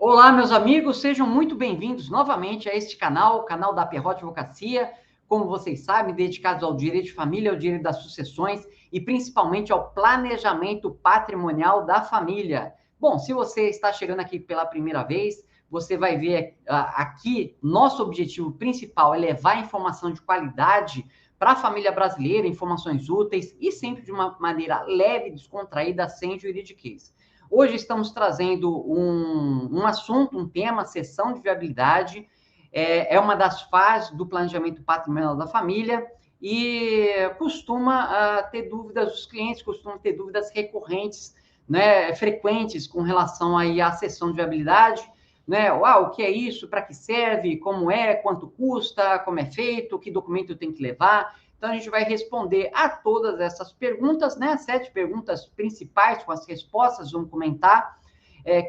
Olá, meus amigos, sejam muito bem-vindos novamente a este canal, o canal da Pierrot Advocacia, como vocês sabem, dedicados ao direito de família, ao direito das sucessões e principalmente ao planejamento patrimonial da família. Bom, se você está chegando aqui pela primeira vez, você vai ver aqui, nosso objetivo principal é levar informação de qualidade para a família brasileira, informações úteis e sempre de uma maneira leve, descontraída, sem juridiquês. Hoje estamos trazendo um assunto, um tema, sessão de viabilidade, é uma das fases do planejamento patrimonial da família e costuma ter dúvidas, os clientes costumam ter dúvidas recorrentes, né, frequentes com relação aí à sessão de viabilidade, né, o que é isso, para que serve, como é, quanto custa, como é feito, que documento eu tenho que levar. Então, a gente vai responder a todas essas perguntas, né? 7 perguntas principais com as respostas, vamos comentar,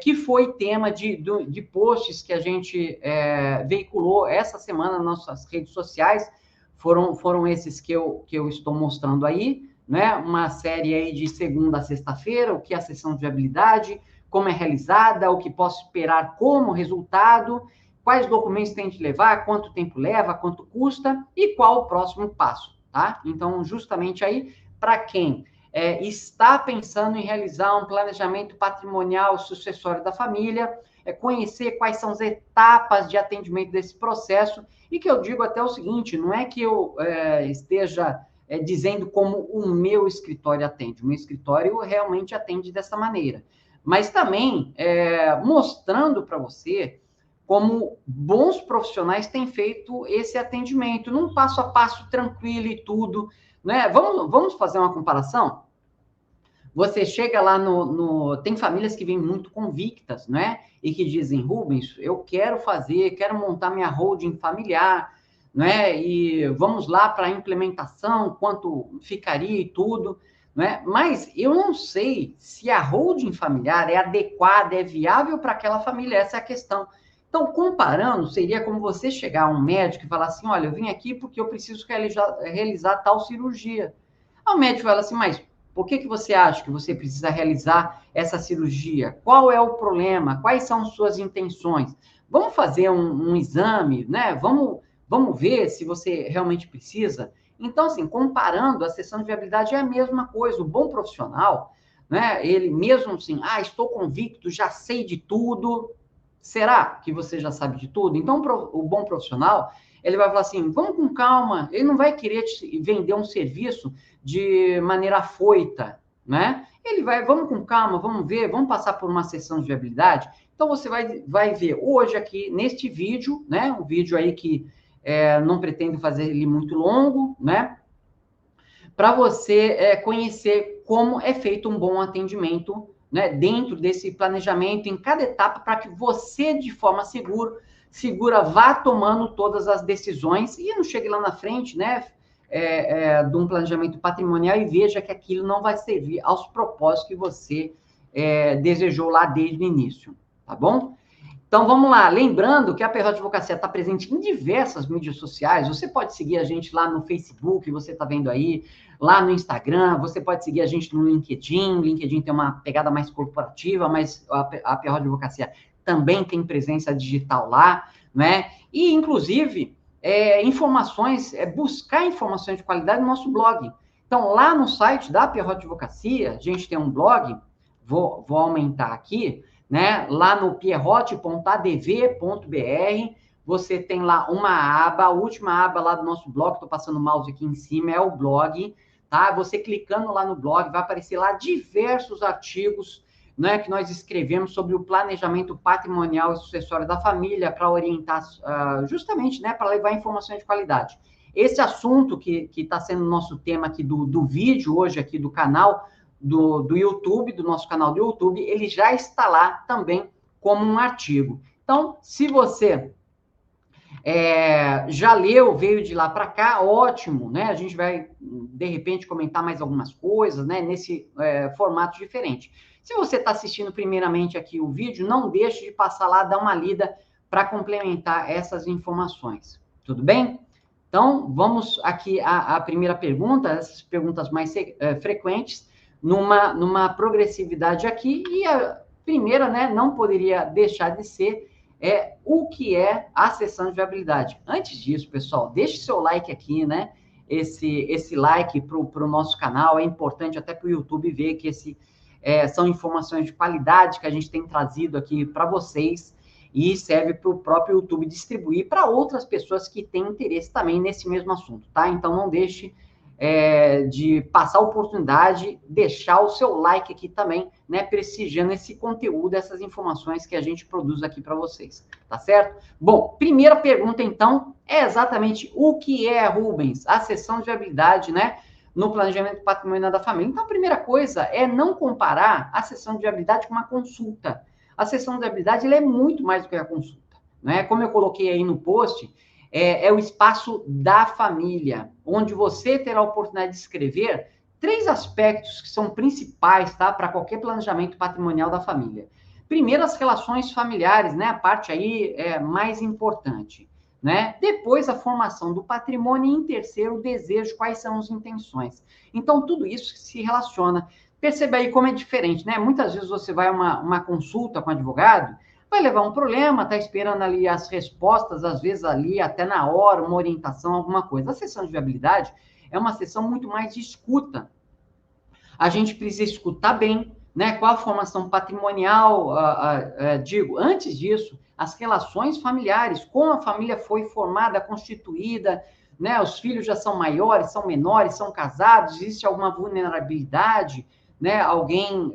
que foi tema de posts que a gente veiculou essa semana nas nossas redes sociais. Foram esses que eu estou mostrando aí, né? Uma série aí de segunda a sexta-feira, o que é a sessão de viabilidade, como é realizada, o que posso esperar como resultado, quais documentos tem que levar, quanto tempo leva, quanto custa e qual o próximo passo. Tá? Então, justamente aí, para quem está pensando em realizar um planejamento patrimonial sucessório da família, conhecer quais são as etapas de atendimento desse processo, e que eu digo até o seguinte, não é que eu esteja dizendo como o meu escritório atende, o meu escritório realmente atende dessa maneira, mas também mostrando para você como bons profissionais têm feito esse atendimento, num passo a passo tranquilo e tudo, né? Vamos fazer uma comparação? Você chega lá Tem famílias que vêm muito convictas, né? E que dizem, Rubens, eu quero montar minha holding familiar, né? E vamos lá para a implementação, quanto ficaria e tudo, né? Mas eu não sei se a holding familiar é adequada, é viável para aquela família, essa é a questão. Então, comparando, seria como você chegar a um médico e falar assim, olha, eu vim aqui porque eu preciso realizar tal cirurgia. Aí o médico fala assim, mas por que você acha que você precisa realizar essa cirurgia? Qual é o problema? Quais são suas intenções? Vamos fazer um exame, né? Vamos ver se você realmente precisa. Então, assim, comparando, a sessão de viabilidade é a mesma coisa. O bom profissional, né? Ele mesmo assim, estou convicto, já sei de tudo. Será que você já sabe de tudo? Então, o bom profissional, ele vai falar assim, vamos com calma. Ele não vai querer te vender um serviço de maneira afoita, né? Ele vai, vamos com calma, vamos ver, vamos passar por uma sessão de viabilidade. Então, você vai ver hoje aqui, neste vídeo, né? Um vídeo aí que não pretendo fazer ele muito longo, né? Para você conhecer como é feito um bom atendimento, né? Dentro desse planejamento, em cada etapa, para que você, de forma segura, vá tomando todas as decisões e não chegue lá na frente, né? De um planejamento patrimonial e veja que aquilo não vai servir aos propósitos que você desejou lá desde o início, tá bom? Então, vamos lá. Lembrando que a Pierrot Advocacia está presente em diversas mídias sociais. Você pode seguir a gente lá no Facebook, você está vendo aí, lá no Instagram, você pode seguir a gente no LinkedIn. O LinkedIn tem uma pegada mais corporativa, mas a Pierrot Advocacia também tem presença digital lá, né? E, inclusive, buscar informações de qualidade no nosso blog. Então, lá no site da Pierrot Advocacia, a gente tem um blog, vou aumentar aqui, né? Lá no pierrot.adv.br, você tem lá uma aba, a última aba lá do nosso blog, estou passando o mouse aqui em cima, é o blog, tá? Você clicando lá no blog, vai aparecer lá diversos artigos, né, que nós escrevemos sobre o planejamento patrimonial e sucessório da família para orientar, justamente, né, para levar informações de qualidade. Esse assunto que está sendo o nosso tema aqui do vídeo hoje aqui do canal, do YouTube, do nosso canal do YouTube, ele já está lá também como um artigo. Então, se você já leu, veio de lá para cá, ótimo, né? A gente vai, de repente, comentar mais algumas coisas, né? Nesse formato diferente. Se você está assistindo primeiramente aqui o vídeo, não deixe de passar lá, dar uma lida para complementar essas informações. Tudo bem? Então, vamos aqui à primeira pergunta, essas perguntas mais frequentes, numa progressividade aqui, e Primeira, né, não poderia deixar de ser o que é a sessão de viabilidade. Antes disso, pessoal, deixe seu like aqui, né? Esse like para o nosso canal é importante até para o YouTube ver que são informações de qualidade que a gente tem trazido aqui para vocês e serve para o próprio YouTube distribuir para outras pessoas que têm interesse também nesse mesmo assunto, tá? Então, não deixe de passar a oportunidade, deixar o seu like aqui também, né, prestigiando esse conteúdo, essas informações que a gente produz aqui para vocês, tá certo? Bom, primeira pergunta, então, é exatamente o que é, Rubens, a sessão de viabilidade, né, no planejamento patrimonial da família. Então, a primeira coisa é não comparar a sessão de viabilidade com uma consulta. A sessão de viabilidade ela é muito mais do que a consulta, né? Como eu coloquei aí no post, é o espaço da família, onde você terá a oportunidade de escrever 3 aspectos que são principais, tá, para qualquer planejamento patrimonial da família. Primeiro, as relações familiares, né, a parte aí mais importante, né? Depois, a formação do patrimônio e, em terceiro, o desejo, quais são as intenções. Então, tudo isso se relaciona. Perceba aí como é diferente, né? Muitas vezes você vai a uma consulta com advogado, vai levar um problema, está esperando ali as respostas, às vezes ali até na hora, uma orientação, alguma coisa. A sessão de viabilidade é uma sessão muito mais de escuta. A gente precisa escutar bem, né? Qual a formação patrimonial, digo, antes disso, as relações familiares, como a família foi formada, constituída, né? Os filhos já são maiores, são menores, são casados, existe alguma vulnerabilidade, né? Alguém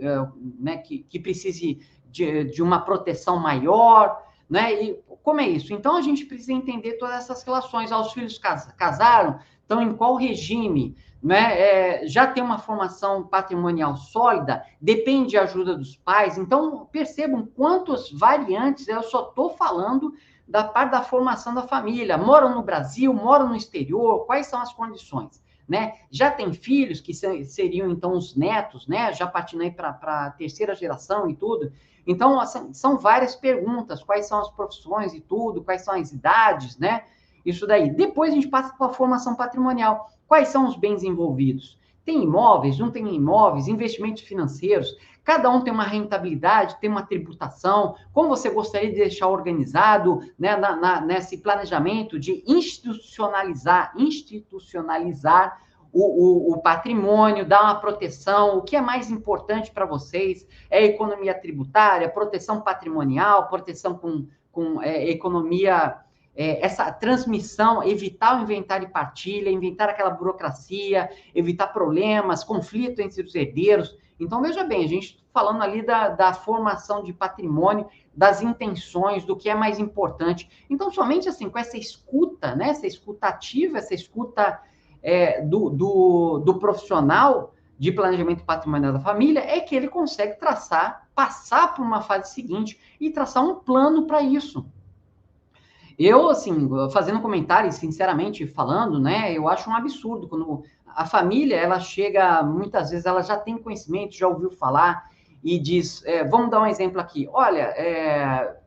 né, que precise de uma proteção maior, né? E como é isso? Então, a gente precisa entender todas essas relações. Os filhos casaram, estão em qual regime? Né? Já tem uma formação patrimonial sólida, depende de ajuda dos pais. Então, percebam quantas variantes, eu só estou falando da parte da formação da família. Moram no Brasil, moram no exterior, quais são as condições? Né? Já tem filhos que seriam, então, os netos, né? Já partindo aí para a terceira geração e tudo. Então, são várias perguntas, quais são as profissões e tudo, quais são as idades, né? Isso daí. Depois a gente passa para a formação patrimonial. Quais são os bens envolvidos? Tem imóveis, não tem imóveis, investimentos financeiros, cada um tem uma rentabilidade, tem uma tributação, como você gostaria de deixar organizado, né, nesse planejamento de institucionalizar o patrimônio, dar uma proteção, o que é mais importante para vocês é a economia tributária, proteção patrimonial, proteção com economia, essa transmissão, evitar o inventário e partilha, evitar aquela burocracia, evitar problemas, conflito entre os herdeiros. Então, veja bem, a gente está falando ali da formação de patrimônio, das intenções, do que é mais importante. Então, somente assim, com essa escuta, né, essa escuta ativa, essa escuta do profissional de planejamento patrimonial da família, é que ele consegue passar para uma fase seguinte e traçar um plano para isso. Eu, assim, fazendo comentário, sinceramente falando, né, eu acho um absurdo quando a família, ela chega, muitas vezes, ela já tem conhecimento, já ouviu falar e diz, vamos dar um exemplo aqui, olha,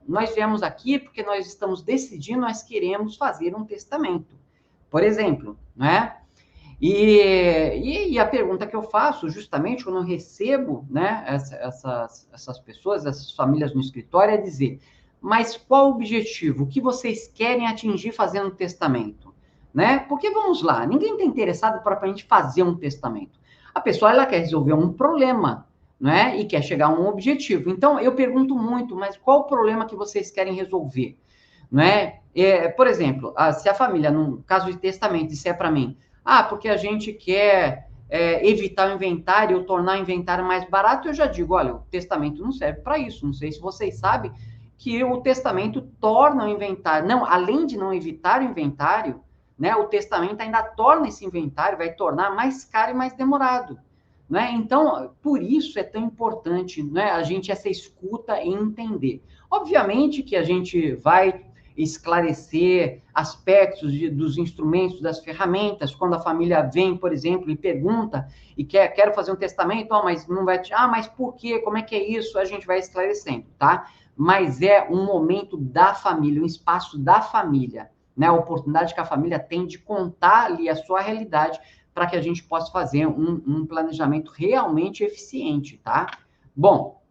nós viemos aqui porque nós estamos decidindo, nós queremos fazer um testamento, por exemplo, né? E a pergunta que eu faço, justamente quando eu recebo, né, essas pessoas, essas famílias no escritório, é dizer, mas qual o objetivo? O que vocês querem atingir fazendo um testamento? Né? Porque, vamos lá, ninguém está interessado propriamente em fazer um testamento. A pessoa, ela quer resolver um problema, né? E quer chegar a um objetivo. Então, eu pergunto muito, mas qual o problema que vocês querem resolver? Né? Por exemplo, se a família, no caso de testamento, disser para mim, porque a gente quer evitar o inventário ou tornar o inventário mais barato, eu já digo, olha, o testamento não serve para isso. Não sei se vocês sabem que o testamento torna o inventário, não, além de não evitar o inventário, né, o testamento ainda torna esse inventário, vai tornar mais caro e mais demorado. Né? Então, por isso é tão importante, né, a gente essa escuta e entender. Obviamente que a gente vai esclarecer aspectos dos instrumentos, das ferramentas, quando a família vem, por exemplo, e pergunta e quero fazer um testamento, mas não vai, mas por quê? Como é que é isso? A gente vai esclarecendo, tá? Mas é um momento da família, um espaço da família, né? A oportunidade que a família tem de contar ali a sua realidade para que a gente possa fazer um planejamento realmente eficiente, tá? Bom,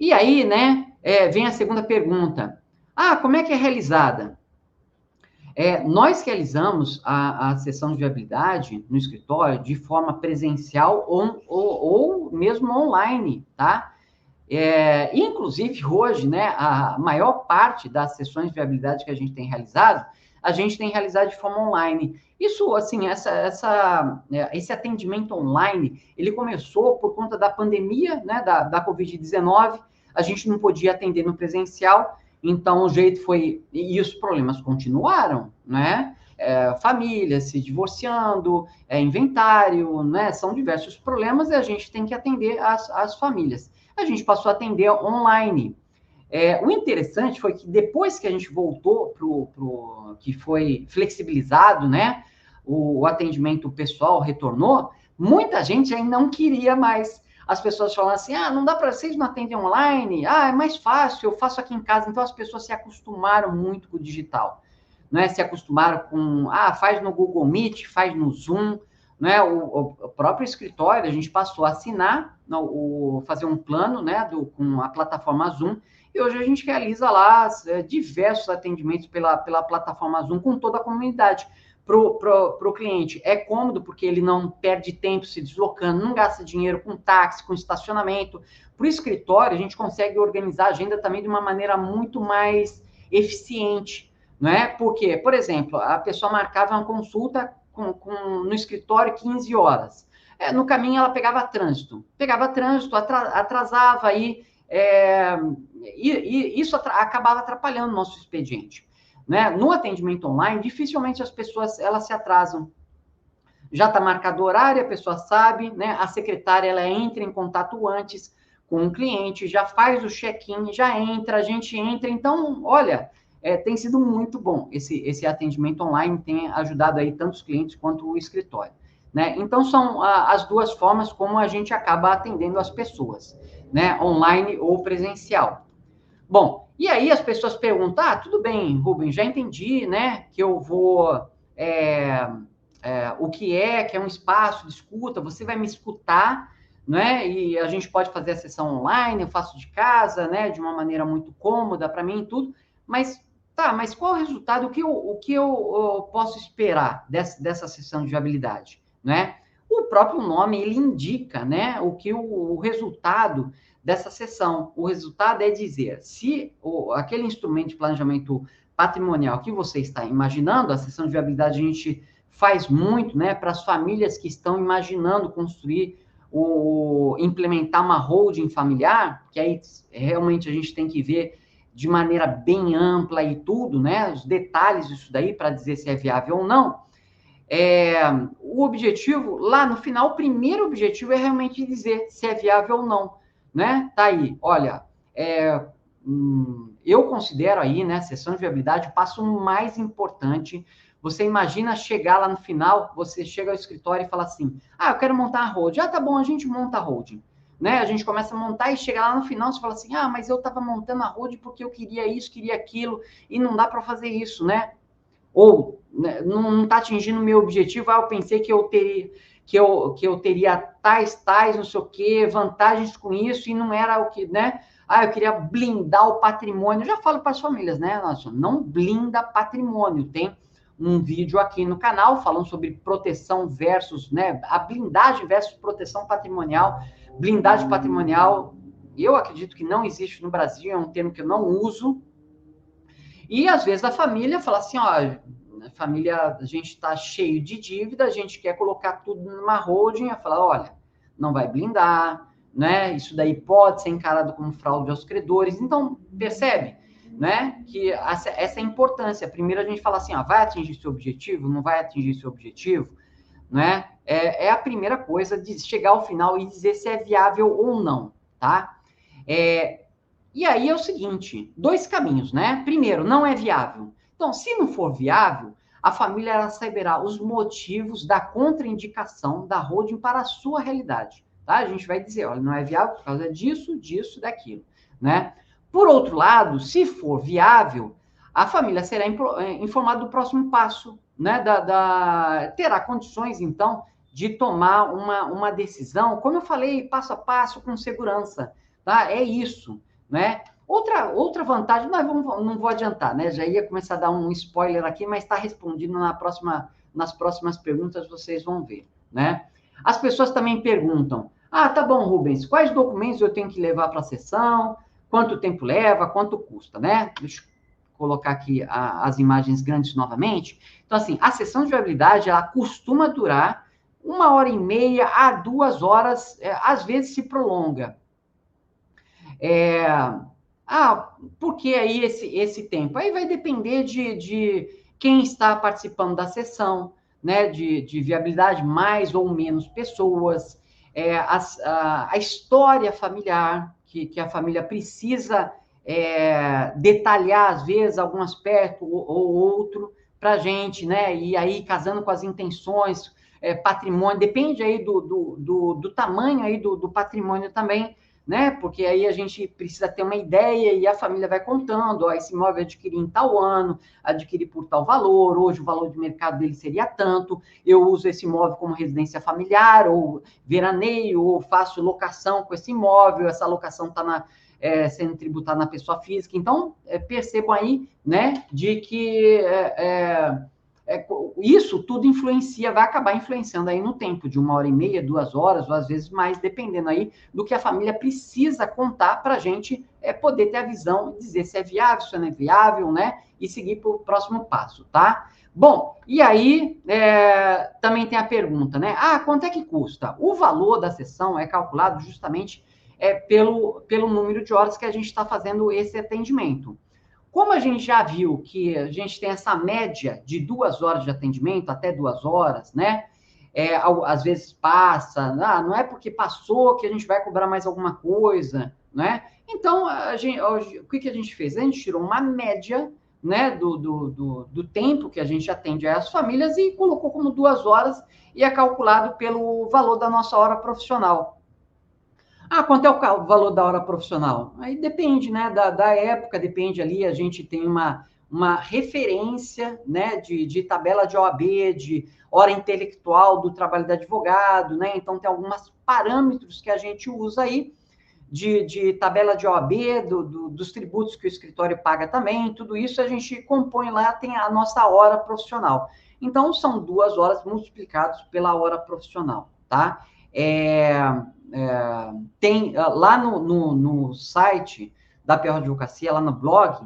E aí, né, vem a segunda pergunta. Ah, como é que é realizada? Nós realizamos a sessão de viabilidade no escritório de forma presencial ou mesmo online, tá? Inclusive, hoje, né, a maior parte das sessões de viabilidade que a gente tem realizado de forma online. Isso, assim, esse atendimento online, ele começou por conta da pandemia, né, da Covid-19, a gente não podia atender no presencial, então o jeito foi... E os problemas continuaram, né? Família se divorciando, inventário, né? São diversos problemas e a gente tem que atender as famílias. A gente passou a atender online. O interessante foi que depois que a gente voltou que foi flexibilizado, né? O atendimento pessoal retornou, muita gente ainda não queria mais. As pessoas falam assim, não dá para vocês não atendem online? É mais fácil, eu faço aqui em casa. Então, as pessoas se acostumaram muito com o digital, né? Se acostumaram com, faz no Google Meet, faz no Zoom, né? O próprio escritório, a gente passou a assinar, fazer um plano, né? Com a plataforma Zoom, e hoje a gente realiza lá diversos atendimentos pela plataforma Zoom com toda a comunidade. Para o cliente é cômodo, porque ele não perde tempo se deslocando, não gasta dinheiro com táxi, com estacionamento. Para o escritório, a gente consegue organizar a agenda também de uma maneira muito mais eficiente, não é? Porque, por exemplo, a pessoa marcava uma consulta no escritório 15 horas. No caminho, ela pegava trânsito, atrasava aí, e isso acabava atrapalhando o nosso expediente. Né? No atendimento online, dificilmente as pessoas elas se atrasam. Já está marcado o horário, a pessoa sabe, né? A secretária ela entra em contato antes com o cliente, já faz o check-in, já entra, a gente entra. Então, olha, tem sido muito bom esse atendimento online, tem ajudado aí tanto os clientes quanto o escritório. Né? Então, são as duas formas como a gente acaba atendendo as pessoas, né? Online ou presencial. Bom, e aí as pessoas perguntam, tudo bem, Rubens, já entendi, né, que eu vou, o que é um espaço de escuta, você vai me escutar, né, e a gente pode fazer a sessão online, eu faço de casa, né, de uma maneira muito cômoda para mim e tudo, mas, mas qual o resultado, o que eu posso esperar dessa sessão de viabilidade, né? O próprio nome, ele indica, né, o resultado dessa sessão. O resultado é dizer se aquele instrumento de planejamento patrimonial que você está imaginando, a sessão de viabilidade a gente faz muito, né, para as famílias que estão imaginando construir implementar uma holding familiar, que aí realmente a gente tem que ver de maneira bem ampla e tudo, né, os detalhes disso daí para dizer se é viável ou não. O objetivo, lá no final, o primeiro objetivo é realmente dizer se é viável ou não, né? Tá aí, olha, eu considero aí, né, sessão de viabilidade, o passo mais importante. Você imagina chegar lá no final, você chega ao escritório e fala assim, eu quero montar a holding. Tá bom, a gente monta a holding. Né? A gente começa a montar e chega lá no final, você fala assim, mas eu estava montando a holding porque eu queria isso, queria aquilo, e não dá para fazer isso, né? Ou né, não está atingindo o meu objetivo, eu pensei que eu teria tais, não sei o quê, vantagens com isso, e não era o que, né? Eu queria blindar o patrimônio. Eu já falo para as famílias, né? Nossa, não blinda patrimônio. Tem um vídeo aqui no canal falando sobre proteção versus, né? A blindagem versus proteção patrimonial. Blindagem patrimonial, eu acredito que não existe no Brasil, é um termo que eu não uso. E às vezes a família fala assim, família, a gente está cheio de dívida, a gente quer colocar tudo numa holding, a falar, olha, não vai blindar, né? Isso daí pode ser encarado como fraude aos credores. Então, percebe, né? Que essa é a importância. Primeiro a gente fala assim, vai atingir seu objetivo, não vai atingir seu objetivo, né? É a primeira coisa de chegar ao final e dizer se é viável ou não, tá? E aí é o seguinte, 2 caminhos, né? Primeiro, não é viável. Então, se não for viável, a família ela saberá os motivos da contraindicação da holding para a sua realidade, tá? A gente vai dizer, olha, não é viável por causa disso, disso, daquilo, né? Por outro lado, se for viável, a família será informada do próximo passo, né? Terá condições, então, de tomar uma decisão, como eu falei, passo a passo, com segurança, tá? É isso, né? Outra vantagem, não vou adiantar, né? Já ia começar a dar um spoiler aqui, mas está respondido nas próximas perguntas, vocês vão ver, né? As pessoas também perguntam, tá bom, Rubens, quais documentos eu tenho que levar para a sessão? Quanto tempo leva? Quanto custa, né? Deixa eu colocar aqui as imagens grandes novamente. Então, assim, a sessão de viabilidade, ela costuma durar 1h30 a 2 horas, às vezes se prolonga. Por que aí esse tempo? Aí vai depender de quem está participando da sessão, né? De viabilidade, mais ou menos pessoas, a história familiar, que a família precisa detalhar, às vezes, algum aspecto ou outro para a gente, né? E aí, casando com as intenções, patrimônio, depende aí do tamanho aí do patrimônio também, né? Porque aí a gente precisa ter uma ideia e a família vai contando, esse imóvel adquiri em tal ano, adquiri por tal valor, hoje o valor de mercado dele seria tanto, eu uso esse imóvel como residência familiar, ou veraneio, ou faço locação com esse imóvel, essa locação está sendo tributada na pessoa física. Então, percebam aí, né, de que isso tudo vai acabar influenciando aí no tempo de 1h30, 2 horas, ou às vezes mais, dependendo aí do que a família precisa contar para a gente poder ter a visão e dizer se é viável, se não é viável, né? E seguir para o próximo passo, tá? Bom, e aí também tem a pergunta, né? Quanto é que custa? O valor da sessão é calculado justamente pelo número de horas que a gente está fazendo esse atendimento. Como a gente já viu que a gente tem essa média de 2 horas de atendimento, até 2 horas, né? Às vezes passa, não é porque passou que a gente vai cobrar mais alguma coisa, né? Então, o que a gente fez? A gente tirou uma média, né, do tempo que a gente atende as famílias e colocou como 2 horas e é calculado pelo valor da nossa hora profissional. Quanto é o valor da hora profissional? Aí depende, né, da época, depende ali, a gente tem uma referência, né, de tabela de OAB, de hora intelectual do trabalho do advogado, né, então tem alguns parâmetros que a gente usa aí, de tabela de OAB, dos tributos que o escritório paga também, tudo isso a gente compõe lá, tem a nossa hora profissional. Então, são 2 horas multiplicadas pela hora profissional, tá? Tem lá no site da PR Advocacia, lá no blog,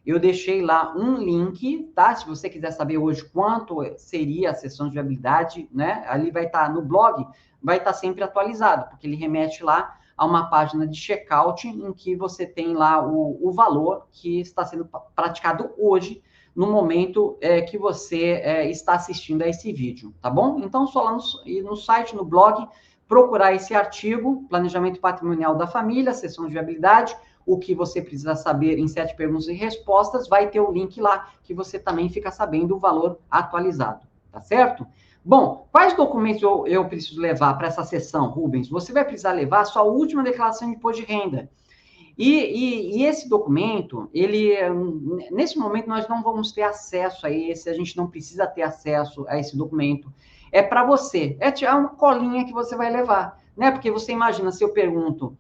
eu deixei lá um link, tá? Se você quiser saber hoje quanto seria a sessão de viabilidade, né? Ali vai estar no blog, vai estar sempre atualizado, porque ele remete lá a uma página de checkout em que você tem lá o valor que está sendo praticado hoje, no momento que você está assistindo a esse vídeo, tá bom? Então, só lá no site, no blog, procurar esse artigo, Planejamento Patrimonial da Família, Sessão de Viabilidade, o que você precisa saber em 7 perguntas e respostas, vai ter o link lá, que você também fica sabendo o valor atualizado, tá certo? Bom, quais documentos eu preciso levar para essa sessão, Rubens? Você vai precisar levar a sua última declaração de imposto de renda. E esse documento, nesse momento, nós não vamos ter acesso a esse, a gente não precisa ter acesso a esse documento. É para você, é uma colinha que você vai levar, né? Porque você imagina, se eu pergunto,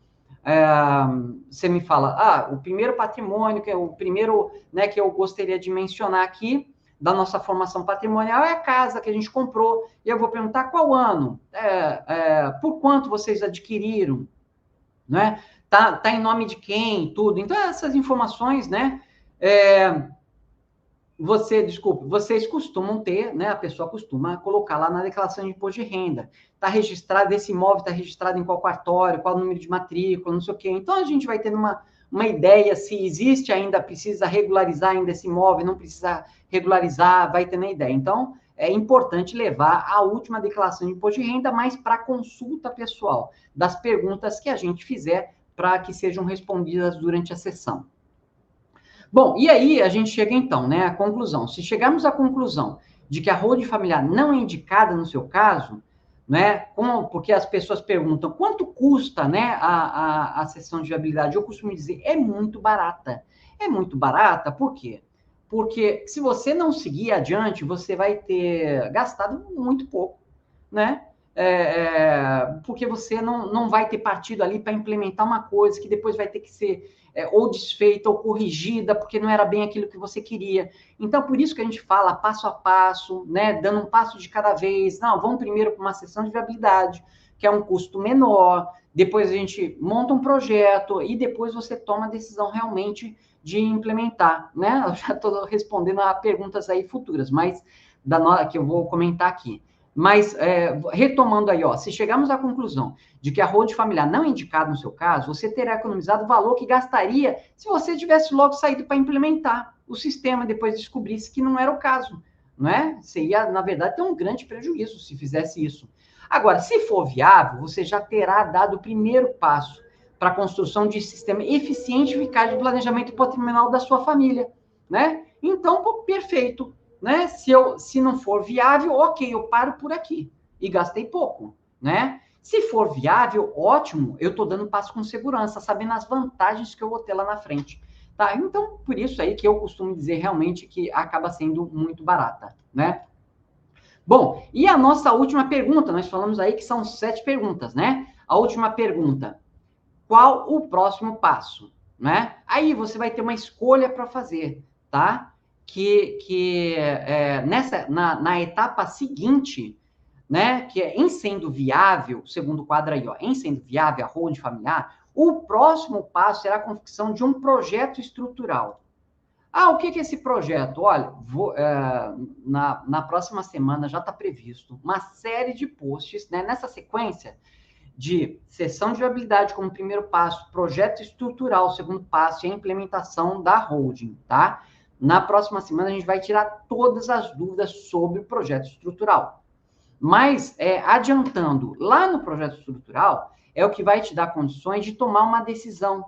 você me fala, o primeiro patrimônio, que é o primeiro, né, que eu gostaria de mencionar aqui, da nossa formação patrimonial, é a casa que a gente comprou, e eu vou perguntar qual ano, por quanto vocês adquiriram, né? Tá em nome de quem, tudo. Então, essas informações, né? Vocês costumam ter, né? A pessoa costuma colocar lá na declaração de imposto de renda. Está registrado, esse imóvel está registrado em qual cartório, qual o número de matrícula, não sei o quê. Então, a gente vai tendo uma ideia se existe ainda, precisa regularizar ainda esse imóvel, não precisa regularizar, vai tendo a ideia. Então, é importante levar a última declaração de imposto de renda, mas para consulta pessoal, das perguntas que a gente fizer para que sejam respondidas durante a sessão. Bom, e aí a gente chega então, né, à conclusão. Se chegarmos à conclusão de que a holding familiar não é indicada no seu caso, né, porque as pessoas perguntam quanto custa, né, a sessão de viabilidade, eu costumo dizer, é muito barata. É muito barata, por quê? Porque se você não seguir adiante, você vai ter gastado muito pouco, né? porque você não vai ter partido ali para implementar uma coisa que depois vai ter que ser ou desfeita ou corrigida, porque não era bem aquilo que você queria. Então, por isso que a gente fala passo a passo, né, dando um passo de cada vez. Não, vamos primeiro para uma sessão de viabilidade, que é um custo menor, depois a gente monta um projeto e depois você toma a decisão realmente de implementar, né? Eu já estou respondendo a perguntas aí futuras, mas que eu vou comentar aqui. Mas, retomando aí, ó, se chegarmos à conclusão de que a holding familiar não é indicada no seu caso, você terá economizado o valor que gastaria se você tivesse logo saído para implementar o sistema e depois descobrisse que não era o caso, não é? Você ia, na verdade, ter um grande prejuízo se fizesse isso. Agora, se for viável, você já terá dado o primeiro passo para a construção de sistema eficiente e eficaz de planejamento patrimonial da sua família, né? Então, pô, perfeito. Né? Se não for viável, ok, eu paro por aqui e gastei pouco, né? Se for viável, ótimo, eu estou dando passo com segurança, sabendo as vantagens que eu vou ter lá na frente, tá? Então, por isso aí que eu costumo dizer realmente que acaba sendo muito barata, né? Bom, e a nossa última pergunta, nós falamos aí que são 7 perguntas, né? A última pergunta, qual o próximo passo, né? Aí você vai ter uma escolha para fazer, tá? Na etapa seguinte, né, que é em sendo viável, segundo quadro aí, ó, em sendo viável a holding familiar, o próximo passo será a confecção de um projeto estrutural. Ah, o que é esse projeto? Olha, na próxima semana já está previsto uma série de posts, né, nessa sequência de sessão de viabilidade como primeiro passo, projeto estrutural, segundo passo, e a implementação da holding, tá? Na próxima semana, a gente vai tirar todas as dúvidas sobre o projeto estrutural. Mas, adiantando, lá no projeto estrutural, é o que vai te dar condições de tomar uma decisão.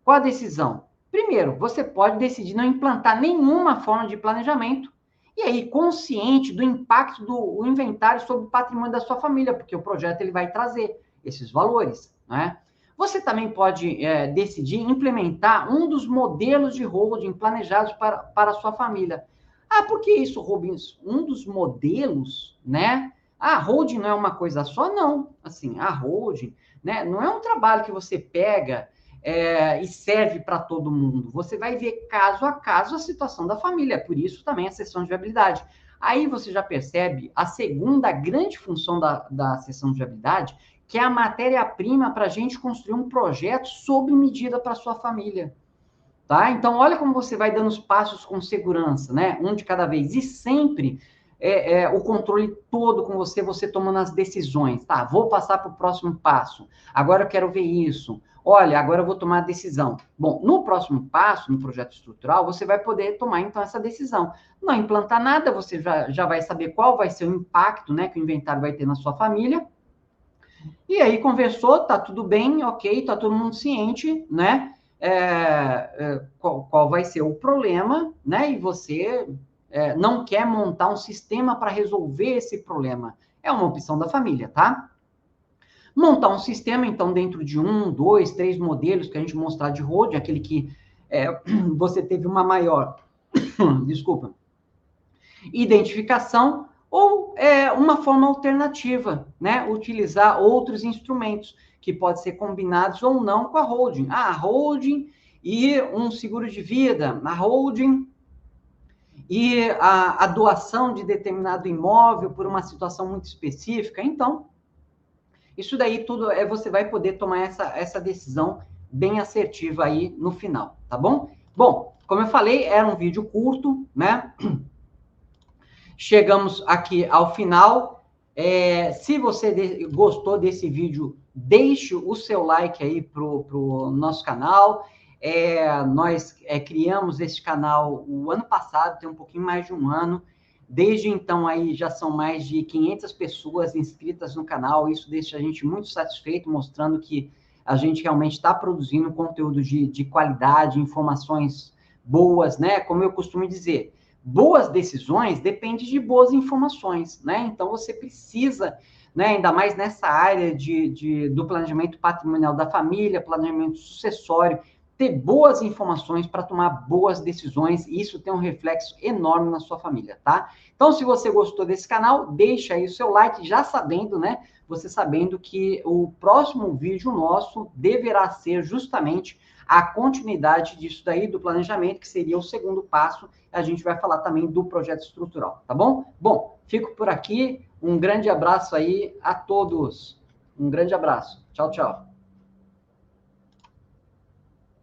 Qual a decisão? Primeiro, você pode decidir não implantar nenhuma forma de planejamento, e aí, consciente do impacto do inventário sobre o patrimônio da sua família, porque o projeto ele vai trazer esses valores, né? Você também pode decidir implementar um dos modelos de holding planejados para a sua família. Ah, por que isso, Rubens? Um dos modelos, né? A holding não é uma coisa só, não. Assim, a holding, né, não é um trabalho que você pega e serve para todo mundo. Você vai ver caso a caso a situação da família. Por isso também a sessão de viabilidade. Aí você já percebe a segunda grande função da sessão de viabilidade, que é a matéria-prima para a gente construir um projeto sob medida para sua família. Tá? Então, olha como você vai dando os passos com segurança, né? Um de cada vez. E sempre o controle todo com você, você tomando as decisões. Tá, vou passar para o próximo passo. Agora eu quero ver isso. Olha, agora eu vou tomar a decisão. Bom, no próximo passo, no projeto estrutural, você vai poder tomar, então, essa decisão. Não implantar nada, você já vai saber qual vai ser o impacto, né, que o inventário vai ter na sua família. E aí conversou, tá tudo bem, ok, tá todo mundo ciente, né? Qual vai ser o problema, né? E você não quer montar um sistema para resolver esse problema. É uma opção da família, tá? Montar um sistema, então, dentro de 1, 2, 3 modelos que a gente mostrar de holding, aquele que você teve uma maior, desculpa, identificação, ou uma forma alternativa, né? Utilizar outros instrumentos que podem ser combinados ou não com a holding. A holding e um seguro de vida, a holding e a doação de determinado imóvel por uma situação muito específica. Então, isso daí tudo você vai poder tomar essa decisão bem assertiva aí no final, tá bom? Bom, como eu falei, era um vídeo curto, né? Chegamos aqui ao final. Se você gostou desse vídeo, deixe o seu like aí para o nosso canal. Nós criamos esse canal o ano passado, tem um pouquinho mais de um ano. Desde então, aí já são mais de 500 pessoas inscritas no canal. Isso deixa a gente muito satisfeito, mostrando que a gente realmente está produzindo conteúdo de qualidade, informações boas, né? Como eu costumo dizer, boas decisões dependem de boas informações, né? Então, você precisa, né, ainda mais nessa área do planejamento patrimonial da família, planejamento sucessório, ter boas informações para tomar boas decisões, e isso tem um reflexo enorme na sua família, tá? Então, se você gostou desse canal, deixa aí o seu like, já sabendo, né? Você sabendo que o próximo vídeo nosso deverá ser justamente a continuidade disso daí, do planejamento, que seria o segundo passo. A gente vai falar também do projeto estrutural, tá bom? Bom, fico por aqui. Um grande abraço aí a todos. Um grande abraço. Tchau, tchau.